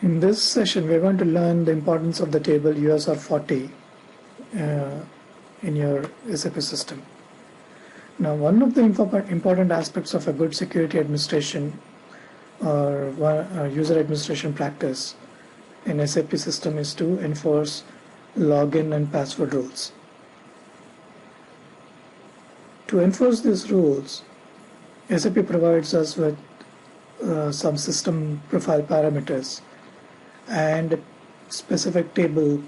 In this session, we're going to learn the importance of the table USR40 in your SAP system. Now, one of the important aspects of a good security administration or user administration practice in SAP system is to enforce login and password rules. To enforce these rules, SAP provides us with some system profile parameters and a specific table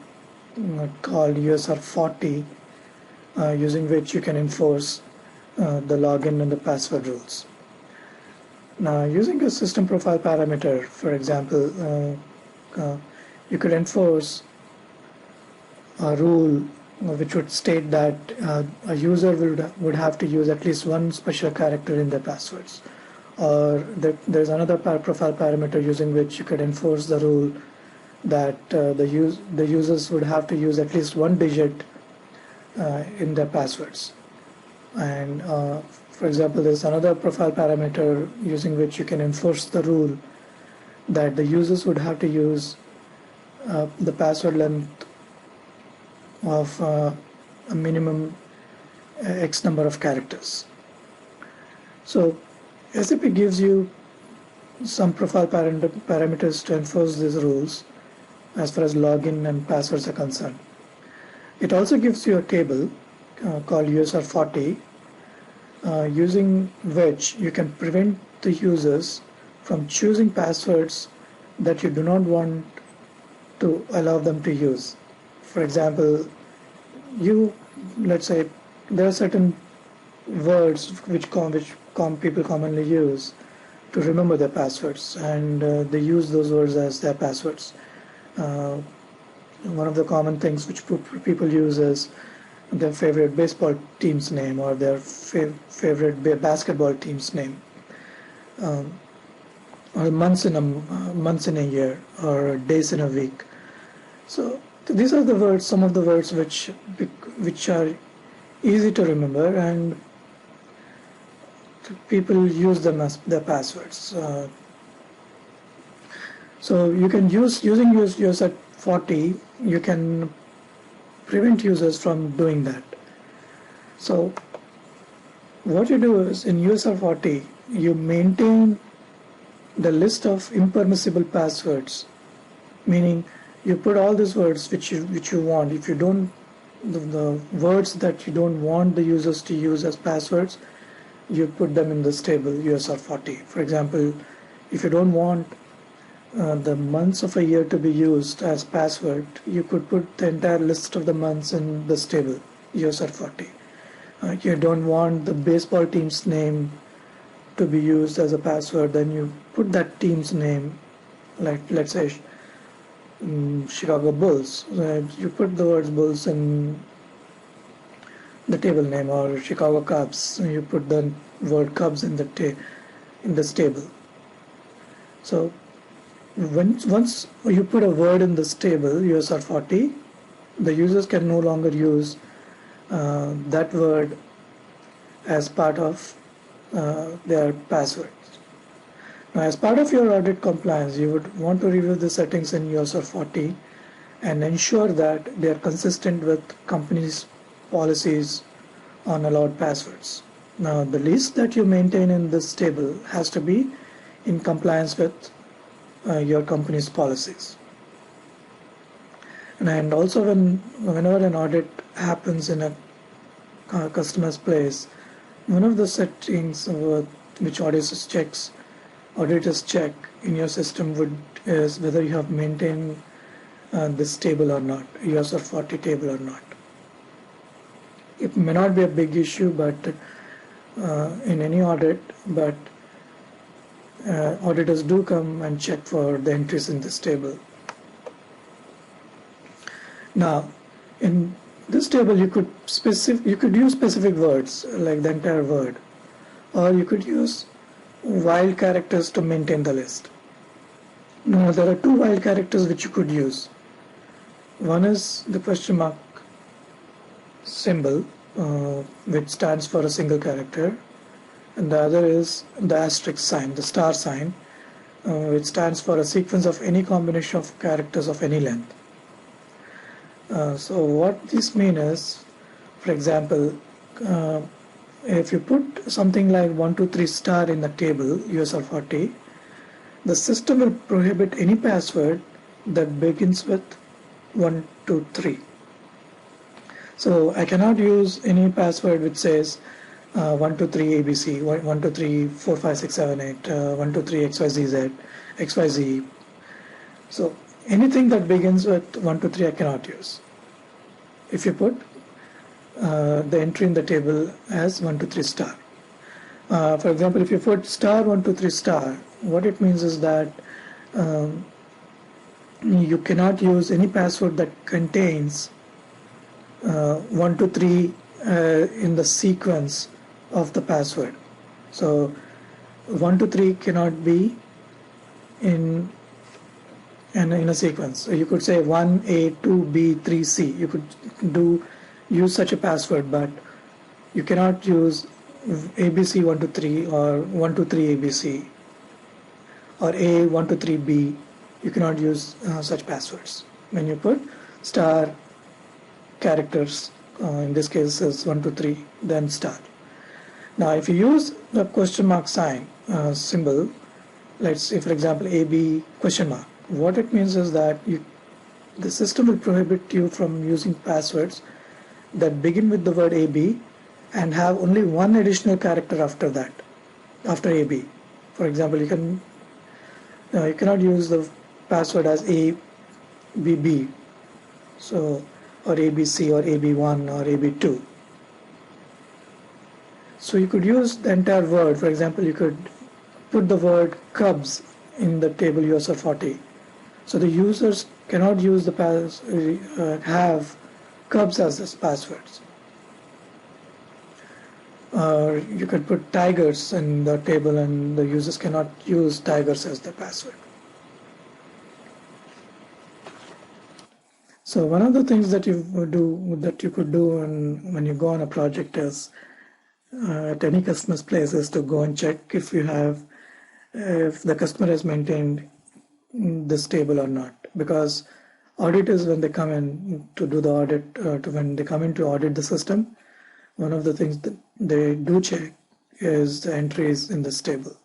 called USR40 using which you can enforce the login and the password rules. Now, using a system profile parameter, for example, you could enforce a rule which would state that a user would have to use at least one special character in their passwords, or there's another profile parameter using which you could enforce the rule that the users would have to use at least one digit in their passwords. And for example, there's another profile parameter using which you can enforce the rule that the users would have to use the password length of a minimum X number of characters. So SAP gives you some profile parameters to enforce these rules as far as login and passwords are concerned. It also gives you a table called USR40 using which you can prevent the users from choosing passwords that you do not want to allow them to use. For example, let's say there are certain words which people commonly use to remember their passwords, and they use those words as their passwords. One of the common things which people use is their favorite baseball team's name or their favorite basketball team's name, or months in a year, or days in a week. So these are the words, some of the words which are easy to remember, and people use them as their passwords. So you can using USR40, you can prevent users from doing that. So what you do is, in USR40, you maintain the list of impermissible passwords, meaning you put all these words which you want. If you don't, the words that you don't want the users to use as passwords, you put them in this table USR40. For example, if you don't want the months of a year to be used as password, you could put the entire list of the months in this table USR40. You don't want the baseball team's name to be used as a password, then you put that team's name, like let's say Chicago Bulls. You put the words Bulls in the table name, or Chicago Cubs. You put the word Cubs in this table. So once you put a word in this table USR40, the users can no longer use that word as part of their password. Now, as part of your audit compliance, you would want to review the settings in USR40 and ensure that they are consistent with company's policies on allowed passwords. Now, the list that you maintain in this table has to be in compliance with your company's policies. And also, whenever an audit happens in a customer's place, one of the settings which auditors check in your system is whether you have maintained this table or not, USR40 table or not. It may not be a big issue, but in any audit, but auditors do come and check for the entries in this table. Now, in this table, you could use specific words like the entire word, or you could use wild characters to maintain the list. Now, there are two wild characters which you could use. One is the question mark symbol, which stands for a single character, and the other is the asterisk sign, the star sign, which stands for a sequence of any combination of characters of any length. So what this means is, for example, if you put something like 123 star in the table USR40, the system will prohibit any password that begins with 123. So I cannot use any password which says 123 ABC, 123 45678, 123 XYZZ, XYZ. So anything that begins with 123 I cannot use. If you put the entry in the table as 123 star. For example, if you put star 123 star, what it means is that you cannot use any password that contains 123 in the sequence of the password. So 123 cannot be in a sequence. So you could say 1A, 2B, 3C. You could use such a password, but you cannot use ABC 123 or 123 ABC or A 123B. You cannot use such passwords. When you put star characters, in this case is 123, then star. Now if you use the question mark sign symbol, let's say for example AB question mark, what it means is that the system will prohibit you from using passwords that begin with the word AB and have only one additional character after that, after AB. For example, you cannot use the password as ABB, so or ABC or AB1 or AB2. So you could use the entire word. For example, you could put the word Cubs in the table USR40. So the users cannot use the have Cubs as passwords. Or you could put Tigers in the table and the users cannot use Tigers as the password. So one of the things that you could do when you go on a project is at any customer's place is to go and check if the customer has maintained this table or not, because auditors, when they come in to do the audit, when they come in to audit the system, one of the things that they do check is the entries in this table.